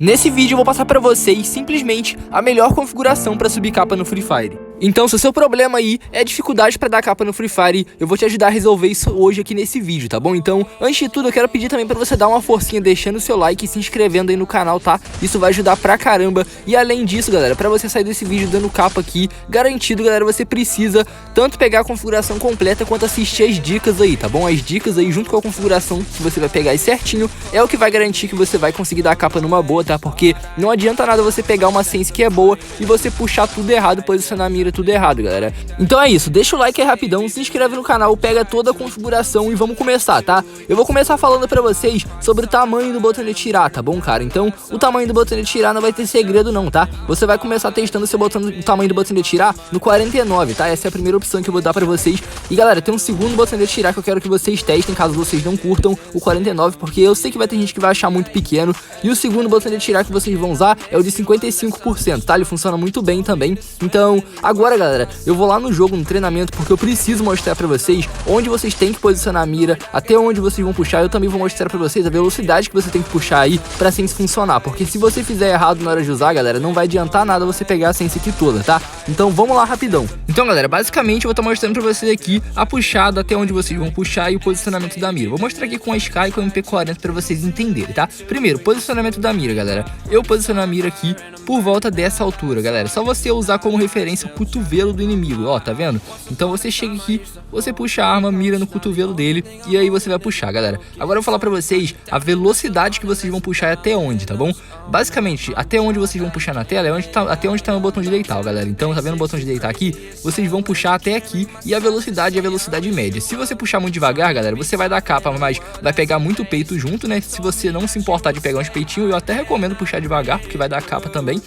Nesse vídeo eu vou passar pra vocês simplesmente a melhor configuração pra subir capa no Free Fire. Então se o seu problema aí é dificuldade pra dar capa no Free Fire, eu vou te ajudar a resolver isso hoje aqui nesse vídeo, tá bom? Então, antes de tudo, eu quero pedir também pra você dar uma forcinha deixando o seu like e se inscrevendo aí no canal, tá? Isso vai ajudar pra caramba. E além disso, galera, pra você sair desse vídeo dando capa aqui, garantido, galera, você precisa tanto pegar a configuração completa quanto assistir as dicas aí, tá bom? As dicas aí junto com a configuração que você vai pegar aí certinho é o que vai garantir que você vai conseguir dar capa numa boa, tá? Porque não adianta nada você pegar uma sense que é boa e você puxar tudo errado, posicionar a mira tudo errado, galera. Então é isso, deixa o like aí rapidão, se inscreve no canal, pega toda a configuração e vamos começar, tá? Eu vou começar falando pra vocês sobre o tamanho do botão de atirar, tá bom, cara? Então, o tamanho do botão de atirar não vai ter segredo não, tá? Você vai começar testando o tamanho do botão de atirar no 49, tá? Essa é a primeira opção que eu vou dar pra vocês. E galera, tem um segundo botão de atirar que eu quero que vocês testem, caso vocês não curtam o 49, porque eu sei que vai ter gente que vai achar muito pequeno. E o segundo botão de atirar que vocês vão usar é o de 55%, tá? Ele funciona muito bem também. Então, agora, galera, eu vou lá no jogo, no treinamento, porque eu preciso mostrar pra vocês onde vocês têm que posicionar a mira, até onde vocês vão puxar. Eu também vou mostrar pra vocês a velocidade que você tem que puxar aí pra sense funcionar, porque se você fizer errado na hora de usar, galera, não vai adiantar nada você pegar a sense aqui toda, tá? Então, vamos lá rapidão. Então, galera, basicamente eu vou estar mostrando pra vocês aqui a puxada, até onde vocês vão puxar e o posicionamento da mira. Vou mostrar aqui com a Sky e com a MP40 pra vocês entenderem, tá? Primeiro, posicionamento da mira, galera. Eu posiciono a mira aqui por volta dessa altura, galera. Só você usar como referência o cotovelo do inimigo, ó, tá vendo? Então você chega aqui, você puxa a arma, mira no cotovelo dele e aí você vai puxar, galera. Agora eu vou falar pra vocês a velocidade que vocês vão puxar e até onde, tá bom? Basicamente, até onde vocês vão puxar na tela é até onde tá o botão de deitar, ó, galera. Então, tá vendo o botão de deitar aqui? Vocês vão puxar até aqui e a velocidade é a velocidade média. Se você puxar muito devagar, galera, você vai dar capa, mas vai pegar muito peito junto, né? Se você não se importar de pegar uns peitinhos, eu até recomendo puxar devagar, porque vai dar capa também.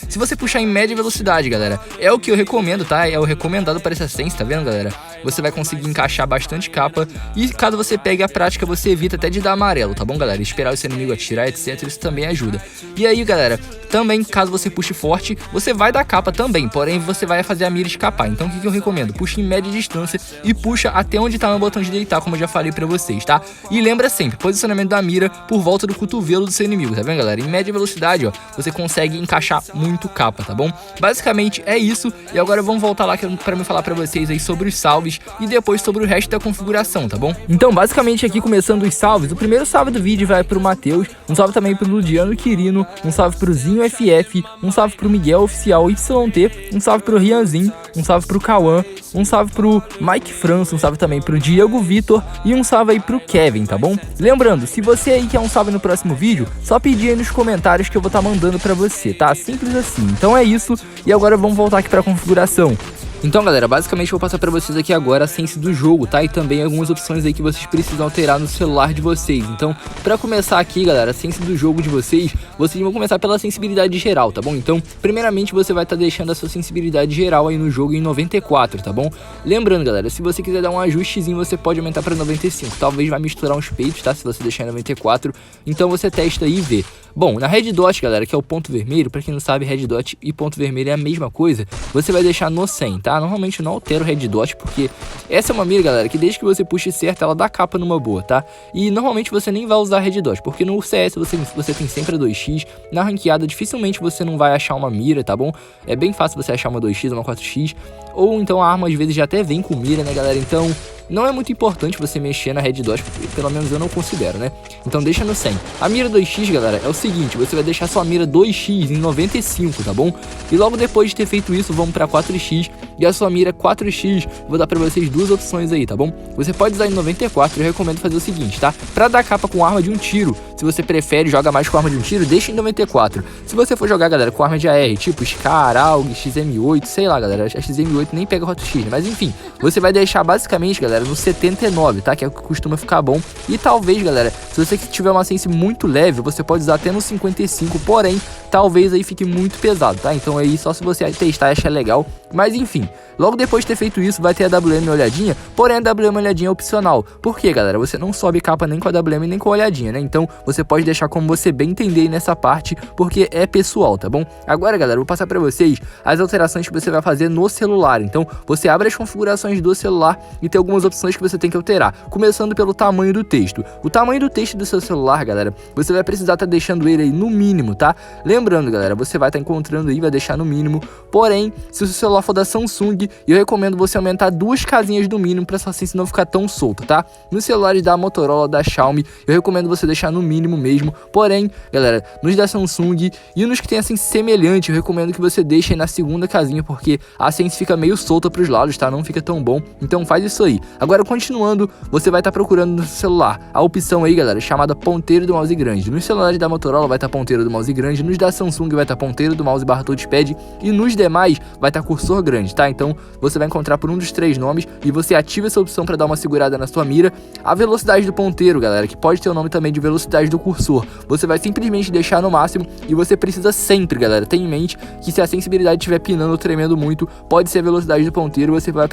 Se você puxar em média velocidade, galera, é o que eu recomendo, tá? É o recomendado para essa sense, tá vendo, galera? Você vai conseguir encaixar bastante capa e caso você pegue a prática, você evita até de dar amarelo, tá bom, galera? Esperar o seu inimigo atirar, etc, isso também ajuda. E aí, galera, também, caso você puxe forte, você vai dar capa também, porém você vai fazer a mira escapar. Então o que eu recomendo? Puxa em média distância e puxa até onde tá no botão de deitar, como eu já falei pra vocês, tá? E lembra sempre, posicionamento da mira por volta do cotovelo do seu inimigo, tá vendo, galera? Em média velocidade, ó, você consegue encaixar muito capa, tá bom? Basicamente é isso, e agora vamos voltar lá pra me falar pra vocês aí sobre os salves e depois sobre o resto da configuração, tá bom? Então, basicamente aqui começando os salves, o primeiro salve do vídeo vai pro Matheus, um salve também pro Ludiano Quirino, um salve pro Zinho FF, um salve pro Miguel Oficial YT, um salve pro Rianzin, um salve pro Cauã, um salve pro Mike França, um salve também pro Diego Vitor e um salve aí pro Kevin, tá bom? Lembrando, se você aí quer um salve no próximo vídeo, só pedir aí nos comentários que eu vou estar mandando pra você, tá? Simples assim. Então é isso, e agora vamos voltar aqui pra configuração. Então, galera, basicamente eu vou passar pra vocês aqui agora a sense do jogo, tá? E também algumas opções aí que vocês precisam alterar no celular de vocês. Então, pra começar aqui, galera, a sense do jogo de vocês vão começar pela sensibilidade geral, tá bom? Então, primeiramente você vai estar deixando a sua sensibilidade geral aí no jogo em 94, tá bom? Lembrando, galera, se você quiser dar um ajustezinho, você pode aumentar pra 95. Talvez vai misturar uns peitos, tá? Se você deixar em 94. Então você testa aí e vê. Bom, na Red Dot, galera, que é o ponto vermelho, pra quem não sabe, Red Dot e ponto vermelho é a mesma coisa, você vai deixar no 100, tá? Normalmente eu não altero o Red Dot, porque essa é uma mira, galera, que desde que você puxe certo, ela dá capa numa boa, tá? E normalmente você nem vai usar Red Dot, porque no CS você tem sempre a 2x, na ranqueada dificilmente você não vai achar uma mira, tá bom? É bem fácil você achar uma 2x, uma 4x, ou então a arma às vezes já até vem com mira, né, galera? Então não é muito importante você mexer na Red Dot, pelo menos eu não considero, né? Então deixa no 100. A mira 2x, galera, é o seguinte, você vai deixar sua mira 2x em 95, tá bom? E logo depois de ter feito isso, vamos pra 4x e a sua mira 4x. Vou dar pra vocês duas opções aí, tá bom? Você pode usar em 94, eu recomendo fazer o seguinte, tá? Pra dar capa com arma de um tiro, se você prefere jogar mais com arma de um tiro, deixa em 94. Se você for jogar, galera, com arma de AR, tipo Scar, AUG, XM8, sei lá, galera, a XM8 nem pega Hot X, mas enfim, você vai deixar basicamente, galera, no 79, tá? Que é o que costuma ficar bom. E talvez, galera, se você tiver uma sense muito leve, você pode usar até no 55, porém, talvez aí fique muito pesado, tá? Então aí só se você testar e achar legal. Mas enfim, logo depois de ter feito isso, vai ter a WM olhadinha, porém a WM olhadinha é opcional. Por quê, galera? Você não sobe capa nem com a WM nem com a olhadinha, né? Então você pode deixar como você bem entender aí nessa parte, porque é pessoal, tá bom? Agora, galera, eu vou passar pra vocês as alterações que você vai fazer no celular. Então você abre as configurações do celular e tem algumas opções que você tem que alterar, começando pelo tamanho do texto. O tamanho do texto do seu celular, galera, você vai precisar estar deixando ele aí no mínimo, tá? Lembrando, galera, você vai estar encontrando aí, vai deixar no mínimo. Porém, se o seu celular for da Samsung, eu recomendo você aumentar 2 casinhas do mínimo para sua senha não ficar tão solta, tá? Nos celulares da Motorola, da Xiaomi, eu recomendo você deixar no mínimo mesmo. Porém, galera, nos da Samsung e nos que tem assim semelhante, eu recomendo que você deixe aí na segunda casinha, porque a senha fica meio solta para os lados, tá? Não fica tão bom. Então faz isso aí. Agora, continuando, você vai estar procurando no celular a opção aí, galera, chamada ponteiro do mouse grande. Nos celulares da Motorola vai estar ponteiro do mouse grande, nos da Samsung vai estar ponteiro do mouse barra touchpad e nos demais vai estar cursor grande, tá? Então você vai encontrar por um dos 3 nomes e você ativa essa opção para dar uma segurada na sua mira. A velocidade do ponteiro, galera, que pode ter o nome também de velocidade do cursor, você vai simplesmente deixar no máximo e você precisa sempre, galera, ter em mente que se a sensibilidade estiver pinando ou tremendo muito, pode ser a velocidade do ponteiro, você vai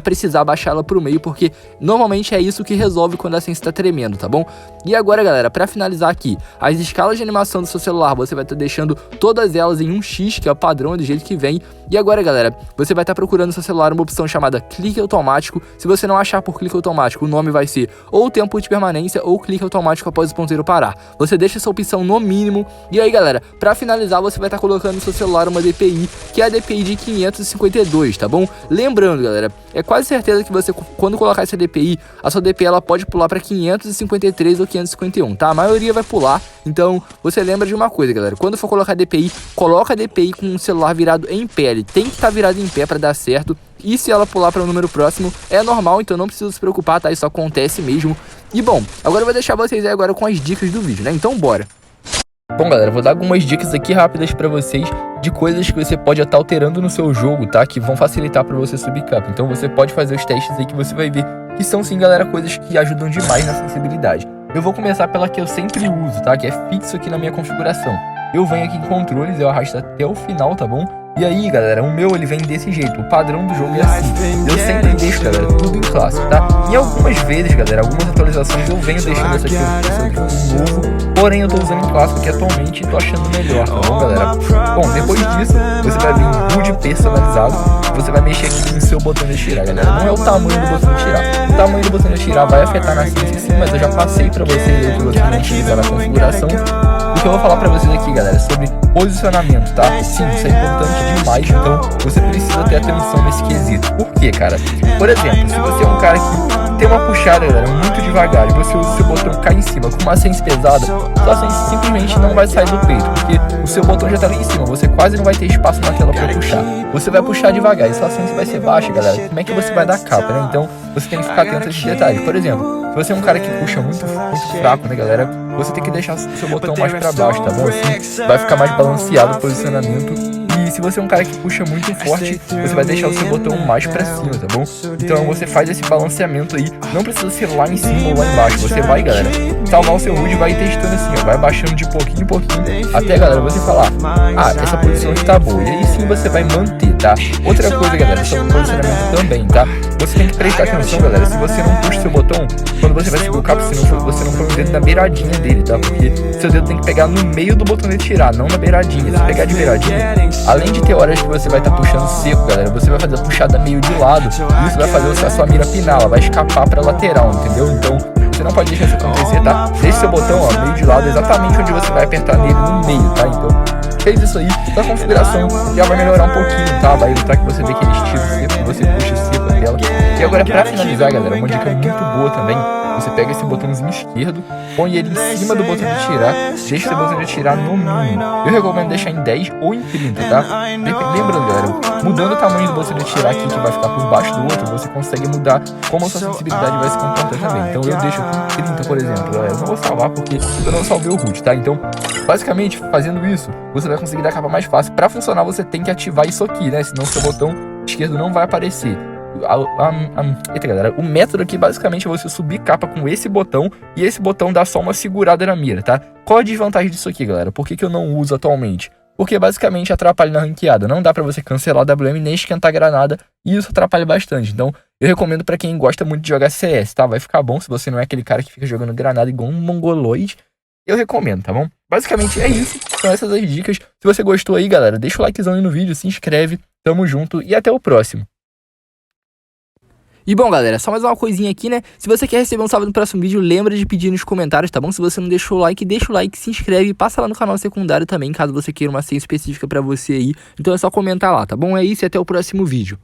precisar baixá-la pro meio, porque normalmente é isso que resolve quando a senha está tremendo, tá bom? E agora, galera, para finalizar aqui, as escalas de animação do seu celular, você vai estar deixando todas elas em 1x, que é o padrão do jeito que vem. E agora, galera, você vai estar procurando no seu celular uma opção chamada clique automático. Se você não achar por clique automático, o nome vai ser ou tempo de permanência ou clique automático após o ponteiro parar. Você deixa essa opção no mínimo. E aí, galera, para finalizar, você vai estar colocando no seu celular uma DPI, que é a DPI de 552, tá bom? Lembrando, galera, é quase certeza que você, quando colocar essa DPI, a sua DPI ela pode pular para 553 ou 551, tá? A maioria vai pular. Então, você lembra de uma coisa, galera, quando for colocar DPI, coloca a DPI com o celular virado em pé. Ele tem que estar virado em pé para dar certo. E se ela pular para o número próximo, é normal, então não precisa se preocupar, tá? Isso acontece mesmo. E bom, agora eu vou deixar vocês aí agora com as dicas do vídeo, né? Então bora! Bom, galera, vou dar algumas dicas aqui rápidas para vocês de coisas que você pode estar alterando no seu jogo, tá? Que vão facilitar para você subir capa. Então você pode fazer os testes aí que você vai ver que são sim, galera, coisas que ajudam demais na sensibilidade. Eu vou começar pela que eu sempre uso, tá? Que é fixo aqui na minha configuração. Eu venho aqui em controles, eu arrasto até o final, tá bom? E aí, galera, o meu ele vem desse jeito, o padrão do jogo é assim. Eu sempre deixo, galera, tudo em clássico, tá? E algumas vezes, galera, algumas atualizações eu venho deixando essa configuração de um novo, porém eu tô usando em clássico aqui atualmente e tô achando melhor, tá bom, galera? Bom, depois disso, você vai vir em HUD personalizado, você vai mexer aqui no seu botão de atirar, galera. Não é o tamanho do botão de atirar. O tamanho do botão de atirar vai afetar na ciência sim, mas eu já passei pra vocês aí que você não utilizar na configuração. O que eu vou falar pra vocês aqui, galera, é sobre posicionamento, tá? Sim, isso é importante demais, então você precisa ter atenção nesse quesito. Por quê, cara? Por exemplo, se você é um cara que tem uma puxada, galera, muito devagar, e você usa o seu botão cá em cima com uma sense pesada, sua sense simplesmente não vai sair do peito, porque o seu botão já tá lá em cima, você quase não vai ter espaço na tela pra puxar. Você vai puxar devagar e sua sense vai ser baixa, galera. Como é que você vai dar capa, né? Então, você tem que ficar atento a esses detalhes. Por exemplo, se você é um cara que puxa muito fraco, né, galera, você tem que deixar o seu botão mais pra baixo, tá bom? Assim, vai ficar mais balanceado o posicionamento. E se você é um cara que puxa muito forte, você vai deixar o seu botão mais pra cima, tá bom? Então você faz esse balanceamento aí. Não precisa ser lá em cima ou lá embaixo. Você vai, galera, salvar o seu HUD e vai testando assim, ó. Vai baixando de pouquinho em pouquinho. Até, galera, você falar, ah, essa posição está boa. E aí sim você vai manter, tá? Outra coisa, galera, sobre o posicionamento também, tá? Você tem que prestar atenção, galera. Se você não puxa seu botão, quando você vai subir o cabo, você não põe o dedo na beiradinha dele, tá? Porque seu dedo tem que pegar no meio do botão de tirar, não na beiradinha. Se pegar de beiradinha, além de ter horas que você vai estar puxando seco, galera, você vai fazer a puxada meio de lado. E isso vai fazer a sua mira pinar, ela vai escapar pra lateral, entendeu? Então, você não pode deixar isso acontecer, tá? Deixe seu botão, ó, meio de lado, exatamente onde você vai apertar nele, no meio, tá? Então, fez isso aí, sua configuração já vai melhorar um pouquinho, tá? Vai evitar que você vê aquele estilo seco, que você puxa seco a tela. E agora, pra finalizar, galera, uma dica muito boa também. Você pega esse botãozinho esquerdo, põe ele em cima do botão de tirar, deixa esse botão de tirar no mínimo. Eu recomendo deixar em 10 ou em 30, tá? Lembrando, galera, mudando o tamanho do botão de tirar aqui, que vai ficar por baixo do outro, você consegue mudar como a sua sensibilidade vai se comportar também. Então eu deixo aqui em 30, por exemplo, galera. Eu não vou salvar porque eu não salvei o HUD, tá? Então, basicamente, fazendo isso, você vai conseguir dar a capa mais fácil. Pra funcionar, você tem que ativar isso aqui, né? Senão seu botão esquerdo não vai aparecer. Eita, galera, o método aqui basicamente é você subir capa com esse botão, e esse botão dá só uma segurada na mira, tá? Qual a desvantagem disso aqui, galera? Por que eu não uso atualmente? Porque basicamente atrapalha na ranqueada. Não dá pra você cancelar o WM nem esquentar granada, e isso atrapalha bastante. Então eu recomendo pra quem gosta muito de jogar CS, tá? Vai ficar bom se você não é aquele cara que fica jogando granada igual um mongoloide. Eu recomendo, tá bom? Basicamente é isso, são essas as dicas. Se você gostou aí, galera, deixa o likezão aí no vídeo, se inscreve, tamo junto e até o próximo. E bom, galera, só mais uma coisinha aqui, né? Se você quer receber um salve no próximo vídeo, lembra de pedir nos comentários, tá bom? Se você não deixou o like, deixa o like, se inscreve e passa lá no canal secundário também, caso você queira uma senha específica pra você aí. Então é só comentar lá, tá bom? É isso e até o próximo vídeo.